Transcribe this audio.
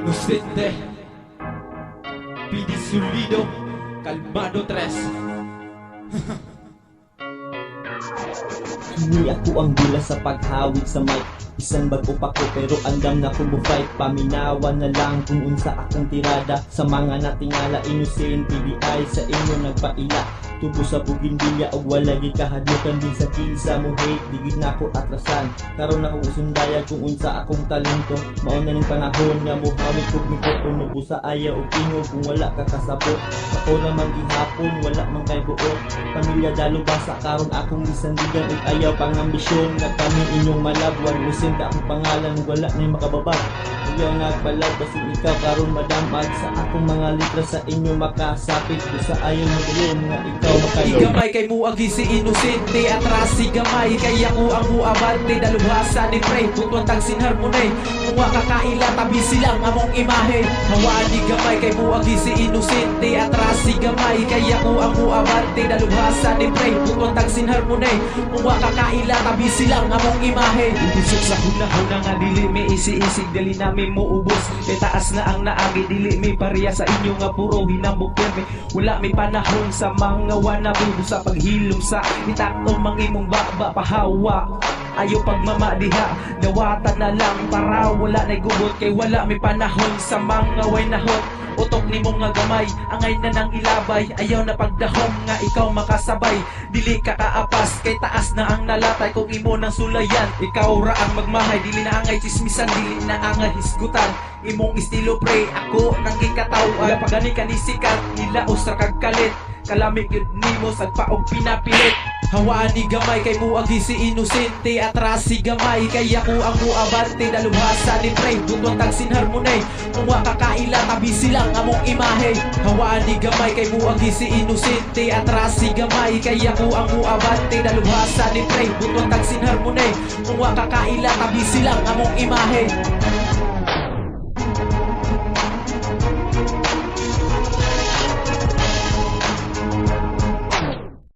Inocente, Pidi Solido, Kalmado 3. Hindi ako ang dula sa paghawig sa mic. Isang bago pa ko pero andam na kumufight. Paminawan na lang kung unsa akong tirada. Sa mga natingala innocent PDI sa inyo nagpaila. Tubo sa bugimbilya o wala gikahadlukan din sa kinsa mo hate. Digid na ako atrasan karon ako usundaya kung unsa akong talento. Mauna ning panahon nga mo hawig kog mikropono busa ayaw o tingog kung wala ka kasabot. Ako naman gihapon wala man kay buot. Pamilya dalo basa karon akong gisandigan ug ayaw pang ambisyon nga kami inyong malabwan. Usin ka akong pangalan wala na'y makababag. Ayaw nagbalag basin ikaw karon madamag sa akong mga litra sa inyo makasapit. Busa ayaw mo dulong nga ikaw makayo. Gamay kay muagi si Inocente, atras si gamay kay ako ang muabante. Dalubhasa ni Pre, butong tagsin harmonay. Kung kakaila tabi silang among imahe. Hawaan ni gamay kay muagi si Inocente, atras si gamay kay ako ang muabante. Dalubhasa ni Pre, butong tagsin harmonay. Kung kakaila tabi silang among imahe. Ibisok sa hunahuna nga dili may isi-isig dali namin muubos. Kay taas na ang naagi dili may pareha sa inyo nga puro hinambok pirme. Wala may panahon sa mga wannabe sa paghilom sa itakong mga imong baba pahawa. Ayaw pagmamadiha, dawatan na lang para wala na'y gubot. Kay wala may panahon sa mga way nahot. Utok ni mong nga gamay, angay na nang ilabay. Ayaw na pagdahom nga ikaw makasabay. Dili ka kaapas, kay taas na ang nalatay. Kung imo ng sulayan, ikaw ra ang magmahay. Dili na angay chismisan, dili na angay hisgutan. Imong estilo pre, ako nang gikataw. Wala pa gani kanisikat, nilaos ra kag kalit. Kalamig yun nimo sagpaog pinapilit. Hawaan ni gamay kay muagi si Inocente, atras si gamay kay ako ang muabante. Dalubhasa ni Pre, butong tagsin harmonay. Kung kakaila tabi silang among imahe. Hawaan ni gamay kay muagi si Inocente, atras si gamay kay ako ang muabante. Dalubhasa ni Pre, butong tagsin harmonay. Kung kakaila tabi silang among imahe.